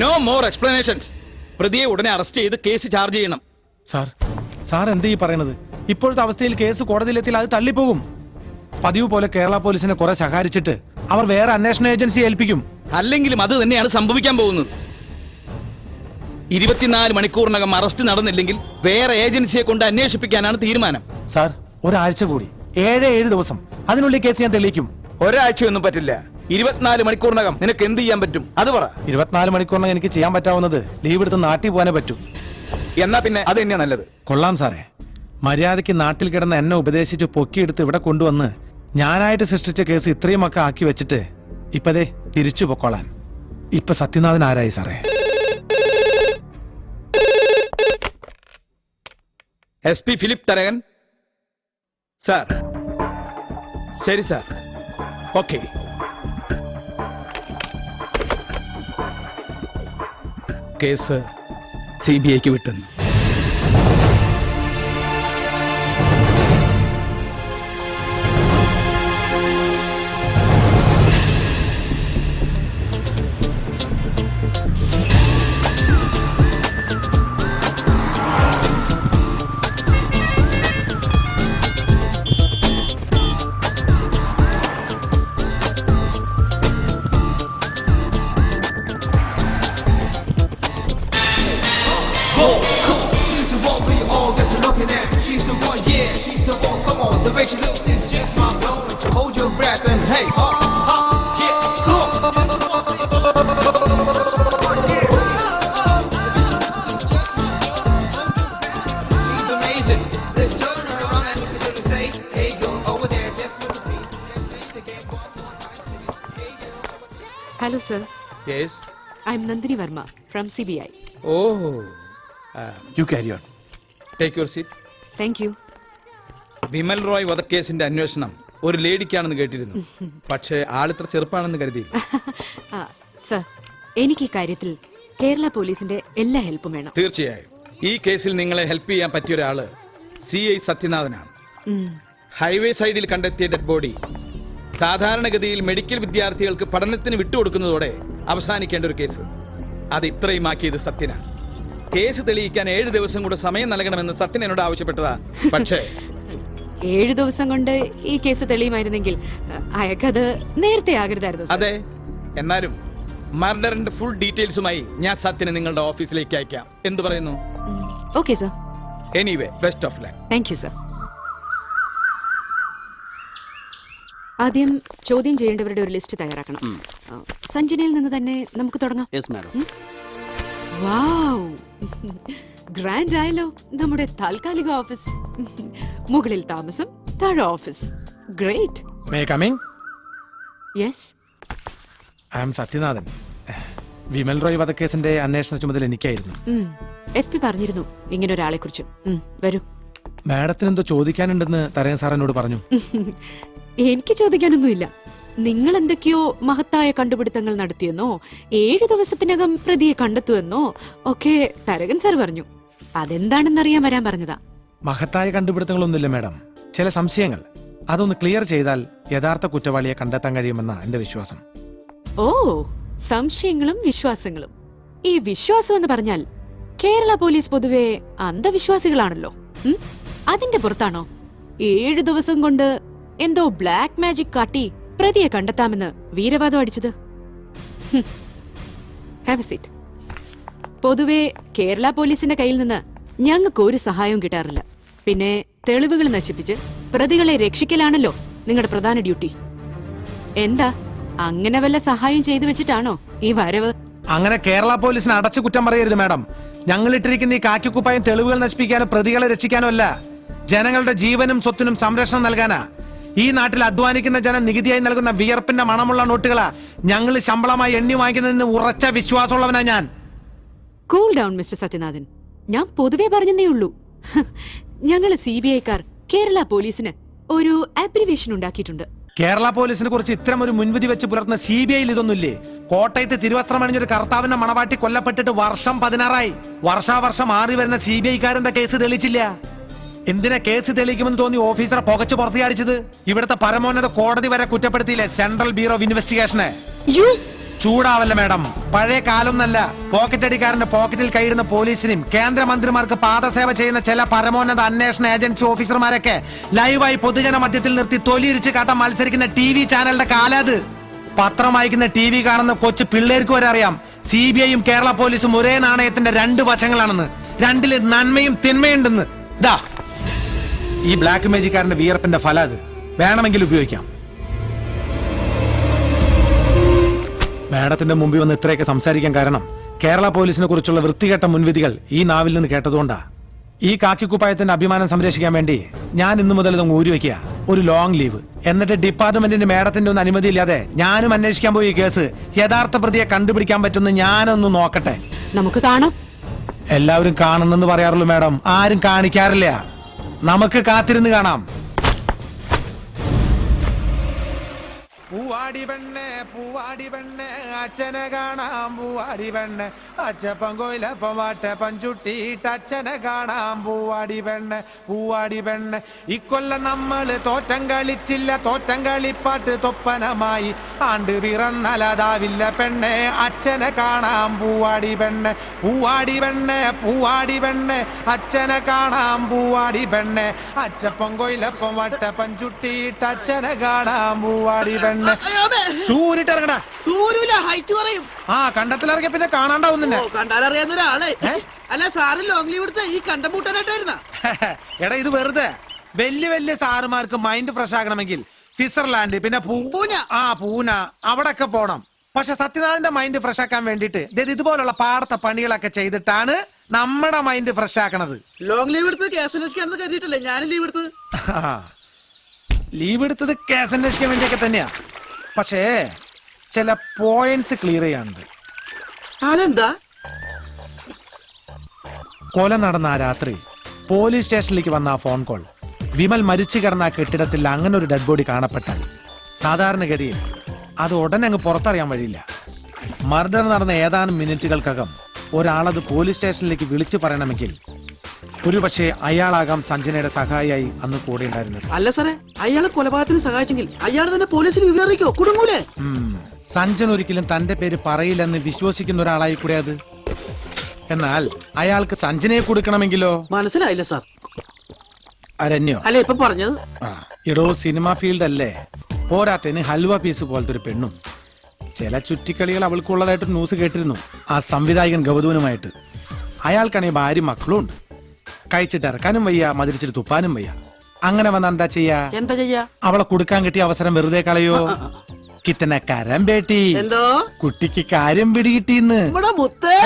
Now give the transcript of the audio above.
No more explanations. പ്രതിയെ ഉടനെ arrest ചെയ്ത് കേസ് ചാർജ് ചെയ്യണം. സാർ എന്ത് ഈ പറയണത്? ഇപ്പോഴത്തെ അവസ്ഥയിൽ കേസ് കോടതിയിലെത്തിയാൽ അത് തള്ളിപ്പോകും. പതിവ് പോലെ കേരള പോലീസിനെ കുറെ സഹായിച്ചിട്ട് അവർ വേറെ അന്വേഷണ ഏജൻസി ഏൽപ്പിക്കും. അല്ലെങ്കിലും അത് തന്നെയാണ് സംഭവിക്കാൻ പോകുന്നത്. 24 മണിക്കൂറിനകം അറസ്റ്റ് നടന്നില്ലെങ്കിൽ വേറെ ഏജൻസിയെ കൊണ്ട് അന്വേഷിപ്പിക്കാനാണ് തീരുമാനം. സാർ, ഒരാഴ്ച കൂടി, 7 ദിവസം, അതിനുള്ളിൽ കേസ് ഞാൻ തെളിയിക്കും. ഒരാഴ്ചയൊന്നും പറ്റില്ല. 24 മണിക്കൂറിനകം നിനക്ക് എന്ത് ചെയ്യാൻ പറ്റും അത് പറ. 24 മണിക്കൂറിനകം എനിക്ക് ചെയ്യാൻ പറ്റാവുന്നത് ലീവ് എടുത്ത് നാട്ടിൽ പോകാനേ പറ്റൂ. എന്നാ പിന്നെ അത് തന്നെയാ നല്ലത്. കൊള്ളാം സാറേ. മര്യാദയ്ക്ക് നാട്ടിൽ കിടന്ന് എന്നെ ഉപദേശിച്ച് പൊക്കിയെടുത്ത് ഇവിടെ കൊണ്ടുവന്ന് ഞാനായിട്ട് സൃഷ്ടിച്ച കേസ് ഇത്രയുമൊക്കെ ആക്കി വെച്ചിട്ട് ഇപ്പതേ തിരിച്ചു പൊക്കോളാൻ. ഇപ്പൊ സത്യനാഥൻ ആരായി സാറേ? SP Philip Tharakan sir. ശരി സാർ, ഓക്കെ. കേസ് CBIക്ക് വിട്ടുന്നു. She's the one, yeah, she's the one, come on. The way she looks is just my blow. Hold your breath and hey, yeah, come on. She's amazing. Let's turn her around and look at her and say, hey girl, over there, just look at me. Let's play the game one more time. Hey girl. Hello sir. Yes. I'm Nandini Verma from CBI. Oh. You carry on. Take your seat. Thank you. Vimal Roy വധക്കേസിന്റെ അന്വേഷണം ഒരു ലേഡിക്കാണെന്ന് കേട്ടിരുന്നു. പക്ഷേ ആളിത്ര ചെറുപ്പാണെന്ന് കരുതിയില്ല. Sir, എനിക്ക് ഈ കാര്യത്തിൽ കേരള പോലീസിന്റെ എല്ലാ ഹെൽപ്പും വേണം. തീർച്ചയായും ഈ കേസിൽ നിങ്ങളെ ഹെൽപ്പ് ചെയ്യാൻ പറ്റിയ ഒരാള് CI സത്യനാഥനാണ്. ഹൈവേ സൈഡിൽ കണ്ടെത്തിയ ഡെഡ് ബോഡി സാധാരണഗതിയിൽ മെഡിക്കൽ വിദ്യാർത്ഥികൾക്ക് പഠനത്തിന് വിട്ടുകൊടുക്കുന്നതോടെ അവസാനിക്കേണ്ട ഒരു കേസ്. അത് ഇത്രയും ആക്കിയത് സത്യനാണ്. കേസ് തെളിയിക്കാൻ 7 ദിവസം കൂടെ സമയം നൽകണമെന്ന് സത്യൻ എന്നോട് ആവശ്യപ്പെട്ടതാ. പക്ഷേ 7 ദിവസം കൊണ്ട് ഈ കേസ് തെളിയുമായിരുന്നെങ്കിൽ അയാൾക്കത് നേരത്തെ ആകരുതായിരുന്നു. അതെ, എന്നാലും മർഡറിന്റെ ഫുൾ ഡീറ്റെയിൽസുമായി ഞാൻ സത്യനെ നിങ്ങളുടെ ഓഫീസിലേക്ക് അയക്കാം. എന്തു പറയുന്നു? Okay sir. Anyway, best of luck. Thank you sir. ആദ്യം ചോദ്യം ചെയ്യേണ്ടവരുടെ ഒരു ലിസ്റ്റ് തയ്യാറാക്കണം. സഞ്ജനയിൽ നിന്ന് തന്നെ നമുക്ക് തുടങ്ങാം. വാവ്, ഗ്രാൻഡ് ആയല്ലോ നമ്മുടെ താൽക്കാലിക ഓഫീസ്. മുകളിൽ താമസം, താഴെ office. Great. May coming? Yes. I am Sathyanathan. Vimal Roy വധക്കേസിന്റെ അന്വേഷണ ചുമതല എനിക്കായിരുന്നു. SP പറഞ്ഞിരുന്നു ഇങ്ങനെ ഒരാളെ കുറിച്ച്. വരൂ. മാഡത്തിന് എന്തോ ചോദിക്കാനുണ്ടെന്ന് തരയൻ സാർ എന്നോട് പറഞ്ഞു. എനിക്ക് ചോദിക്കാനൊന്നുമില്ല. നിങ്ങൾ എന്തൊക്കെയോ മഹത്തായ കണ്ടുപിടുത്തങ്ങൾ നടത്തിയെന്നോ 7 ദിവസത്തിനകം പ്രതിയെ കണ്ടെത്തുമെന്നോ ഒക്കെ തരകൻ സാർ പറഞ്ഞു. അതെന്താണെന്നറിയാൻ വരാൻ പറഞ്ഞതാ. മഹത്തായ കണ്ടുപിടുത്തങ്ങളൊന്നുമില്ല മാഡം, ചില സംശയങ്ങൾ. അതൊന്ന് ക്ലിയർ ചെയ്താൽ യഥാർത്ഥ കുറ്റവാളിയെ കണ്ടെത്താൻ കഴിയുമെന്ന എന്റെ വിശ്വാസം. ഓ, സംശയങ്ങളും വിശ്വാസങ്ങളും. ഈ വിശ്വാസം എന്ന് പറഞ്ഞാൽ കേരള പോലീസ് പൊതുവെ അന്ധവിശ്വാസികളാണല്ലോ. അതിന്റെ പുറത്താണോ 7 ദിവസം കൊണ്ട് എന്തോ ബ്ലാക്ക് മാജിക് കാട്ടി പ്രതിയെ കണ്ടെത്താമെന്ന് വീരവാദം അടിച്ചത്? Have A seat. പൊതുവെ കേരള പോലീസിന്റെ കയ്യിൽ നിന്ന് ഞങ്ങൾക്ക് ഒരു സഹായവും കിട്ടാറില്ല. പിന്നെ തെളിവുകൾ നശിപ്പിച്ച് പ്രതികളെ രക്ഷിക്കലാണല്ലോ നിങ്ങളുടെ പ്രധാന ഡ്യൂട്ടി. എന്താ, അങ്ങനെ വല്ല സഹായം ചെയ്തു വെച്ചിട്ടാണോ ഈ വരവ്? അങ്ങനെ കേരള പോലീസിനെ അടച്ചു കുറ്റം പറയരുത് മാഡം. ഞങ്ങൾ ഇട്ടിരിക്കുന്ന ഈ കാക്കിക്കുപ്പായം തെളിവുകൾ നശിപ്പിക്കാനോ പ്രതികളെ രക്ഷിക്കാനോ അല്ല, ജനങ്ങളുടെ ജീവനും സ്വത്തിനും സംരക്ഷണം നൽകാനാ. ഈ നാട്ടിൽ അധ്വാനിക്കുന്ന ജനം നികുതിയായി നൽകുന്ന വിയർപ്പിന്റെ മണമുള്ള നോട്ടുകളാ ഞങ്ങൾ ശമ്പളമായി എണ്ണി വാങ്ങിക്കുന്നതിന് ഉറച്ച വിശ്വാസമുള്ളവനാ ഞാൻ. Cool down mister Sathyanathan. ഞാൻ പൊതുവെ പറഞ്ഞതേ ഉള്ളൂ. ഞങ്ങൾ CBIക്കാർ കേരള പോലീസിന് ഒരു അബ്രിവേഷൻ ഉണ്ടാക്കിയിട്ടുണ്ട്. കേരള പോലീസിനെ കുറിച്ച് ഇത്തരം ഒരു മുൻവിധി വെച്ച് പുലർത്തുന്ന CBIയിൽ ഇതൊന്നുമില്ലേ? കോട്ടയത്ത് തിരുവസ്ത്രമണിഞ്ഞൊരു കർത്താവിന്റെ മണവാട്ടി കൊല്ലപ്പെട്ടിട്ട് വർഷം 16ആയി. വർഷാവർഷം മാറി വരുന്ന CBIക്കാരന്റെ കേസ് തെളിയിച്ചില്ല. എന്തിനാ കേസ് തെളിയിക്കുമെന്ന് തോന്നി ഓഫീസറെ പുകച്ചു പുറത്തിയാടിച്ചത്? ഇവിടുത്തെ പരമോന്നത കോടതി വരെ കുറ്റപ്പെടുത്തിയില്ലേ സെൻട്രൽ ബ്യൂറോ ഓഫ് ഇൻവെസ്റ്റിഗേഷനെ? ചൂടാവല്ല മാഡം, പഴയ കാലൊന്നല്ല. പോക്കറ്റ് അടിക്കാരന്റെ പോക്കറ്റിൽ കൈയിടുന്ന പോലീസിനും കേന്ദ്രമന്ത്രിമാർക്ക് പാദസേവ ചെയ്യുന്ന ചില പരമോന്നത അന്വേഷണ ഏജൻസി ഓഫീസർമാരൊക്കെ ലൈവായി പൊതുജന മധ്യത്തിൽ നിർത്തി തൊലിയിരിച്ച് കാട്ടാൻ മത്സരിക്കുന്ന TV ചാനലിന്റെ കാലത്. പത്രം വായിക്കുന്ന TV കാണുന്ന കൊച്ചു പിള്ളേർക്ക് വരെ അറിയാം CBI യും കേരള പോലീസും ഒരേ നാണയത്തിന്റെ രണ്ട് വശങ്ങളാണെന്ന്. രണ്ടില് നന്മയും തിന്മയുണ്ടെന്ന്. ഇതാ ഈ ബ്ലാക്ക് മേജിക്കാരന്റെ വിയർപ്പിന്റെ ഫലം അത്. വേണമെങ്കിൽ ഉപയോഗിക്കാം. മാഡത്തിന്റെ മുമ്പിൽ വന്ന് ഇത്രയൊക്കെ സംസാരിക്കാൻ കാരണം കേരള പോലീസിനെ കുറിച്ചുള്ള വൃത്തികെട്ട മുൻവിധികൾ ഈ നാവിൽ നിന്ന് കേട്ടതുകൊണ്ടാ. ഈ കാക്കിക്കുപ്പായത്തിന്റെ അഭിമാനം സംരക്ഷിക്കാൻ വേണ്ടി ഞാൻ ഇന്നു മുതൽ ഇതങ്ങ് ഊരിവെക്കുക. ഒരു ലോങ് ലീവ്. എന്നിട്ട് ഡിപ്പാർട്ട്മെന്റിന്റെ മാഡത്തിന്റെ ഒന്നും അനുമതി ഇല്ലാതെ ഞാനും അന്വേഷിക്കാൻ പോയി ഈ കേസ് യഥാർത്ഥ പ്രതിയെ കണ്ടുപിടിക്കാൻ പറ്റുന്ന ഞാനൊന്ന് നോക്കട്ടെ. നമുക്ക് കാണാം. എല്ലാവരും കാണണമെന്ന് പറയാറുള്ളൂ മാഡം, ആരും കാണിക്കാറില്ല. നമുക്ക് കാത്തിരുന്ന് കാണാം. പൂവാടി പെണ്ണെ പൂവാടി പെണ്ണെ അച്ഛനെ കാണാം. പൂവാടി പെണ്ണെ അച്ചപ്പം കൊയിലപ്പം വാട്ടപ്പം ചുട്ടിയിട്ട് അച്ഛനെ കാണാം. പൂവാടി പെണ്ണെ പൂവാടി പെണ്ണെ ഇക്കൊല്ലം നമ്മള് തോറ്റം കളിച്ചില്ല. തോറ്റം കളിപ്പാട്ട് തൊപ്പനമായി ആണ്ട് പിറന്നലതാവില്ല പെണ്ണെ അച്ഛനെ കാണാം. പൂവാടി പെണ്ണെ പൂവാടി പെണ്ണെ പൂവാടി പെണ്ണെ അച്ഛനെ കാണാം. പൂവാടി പെണ്ണെ അച്ചപ്പം കൊയിലപ്പം വാട്ടപ്പം ചുട്ടിയിട്ട് അച്ഛനെ കാണാം. പൂവാടി പെണ്ണെ ഷൂരിട്ടിറങ്ങടാ. ഹൈറ്റ് പറയും. ആ കണ്ടത്തിലിറങ്ങിയ പിന്നെ കാണാണ്ടാവും നിന്നെ. കണ്ടാലറിയാവുന്ന ഒരാളെ. അല്ല സാറ് ലോങ് ലീവ് എടുത്ത് ഈ കണ്ടം പൂട്ടാനായിട്ടായിരുന്ന. എടാ ഇത് വെറുതെ വലിയ വലിയ സാറുമാർക്ക് മൈൻഡ് ഫ്രഷ് ആകണമെങ്കിൽ സ്വിറ്റ്സർലാൻഡ് പിന്നെ പൂന അവിടൊക്കെ പോണം. പക്ഷെ സത്യനാഥന്റെ മൈൻഡ് ഫ്രഷ് ആക്കാൻ വേണ്ടിട്ട് ഇതുപോലുള്ള പാടത്തെ പണികളൊക്കെ ചെയ്തിട്ടാണ് നമ്മുടെ മൈൻഡ് ഫ്രഷ് ആക്കണത്. ലോങ് ലീവ് എടുത്ത് കേസ് അന്വേഷിക്കാണെന്ന് കരുതിയിട്ടല്ലേ ഞാനും ലീവ് എടുത്തത്. ലീവ് എടുത്തത് കേസ് അന്വേഷിക്കാൻ വേണ്ടിയൊക്കെ തന്നെയാ. പക്ഷേ ചില പോയിന്റ്സ് ക്ലിയർ ചെയ്യാനുണ്ട്. അതെന്താ? കൊല നടന്ന ആ രാത്രി പോലീസ് സ്റ്റേഷനിലേക്ക് വന്ന ആ ഫോൺ കോൾ, വിമൽ മരിച്ചു കിടന്ന ആ കെട്ടിടത്തിൽ അങ്ങനെ ഒരു ഡെഡ് ബോഡി കാണപ്പെട്ടാൽ സാധാരണഗതിയിൽ അത് ഉടനെ അങ്ങ് പുറത്തറിയാൻ വഴിയില്ല. മർഡർ നടന്ന ഏതാനും മിനിറ്റുകൾക്കകം ഒരാളത് പോലീസ് സ്റ്റേഷനിലേക്ക് വിളിച്ചു പറയണമെങ്കിൽ ഒരുപക്ഷെ അയാളാകാം സഞ്ജനയുടെ സഹായിയായി അന്ന് കൂടെ ഉണ്ടായിരുന്നത്. അല്ല സാറേ, അയാളെ കൊലപാതകത്തിന് സഹായിച്ചെങ്കിൽ അയാൾ തന്നെ പോലീസിന് വിവരം അറിയിക്കോ? കുടുങ്ങൂലേ? സഞ്ജൻ ഒരിക്കലും തന്റെ പേര് പറയില്ലെന്ന് വിശ്വസിക്കുന്ന ഒരാളായി കൂടെ അത്. എന്നാൽ അയാൾക്ക് സഞ്ജനയെ കൊടുക്കണമെങ്കിലോ? മനസ്സിലായില്ല സാർ. അരണ്യോ അല്ല ഇപ്പൊ പറഞ്ഞത്. ഇടോ സിനിമ ഫീൽഡ് അല്ലേ, പോരാത്തതിന് ഹൽവ പീസ് പോലത്തെ ഒരു പെണ്ണും. ചില ചുറ്റിക്കളികൾ അവൾക്കുള്ളതായിട്ട് ന്യൂസ് കേട്ടിരുന്നു ആ സംവിധായകൻ ഗൗതമനുമായിട്ട്. അയാൾക്കാണെങ്കിൽ ഭാര്യ മക്കളും ഉണ്ട്. കഴിച്ചിട്ട് ഇറക്കാനും വയ്യ, മതിരിച്ചിട്ട് തുപ്പാനും വയ്യ. അങ്ങനെ വന്ന എന്താ ചെയ്യാ? അവളെ കൊടുക്കാൻ കിട്ടിയ അവസരം വെറുതെ കളയോ? കിത്തന കരം ബേട്ടി. എന്തോ കുട്ടിക്ക് കാര്യം പിടികിട്ടിന്ന്. മുത്തേ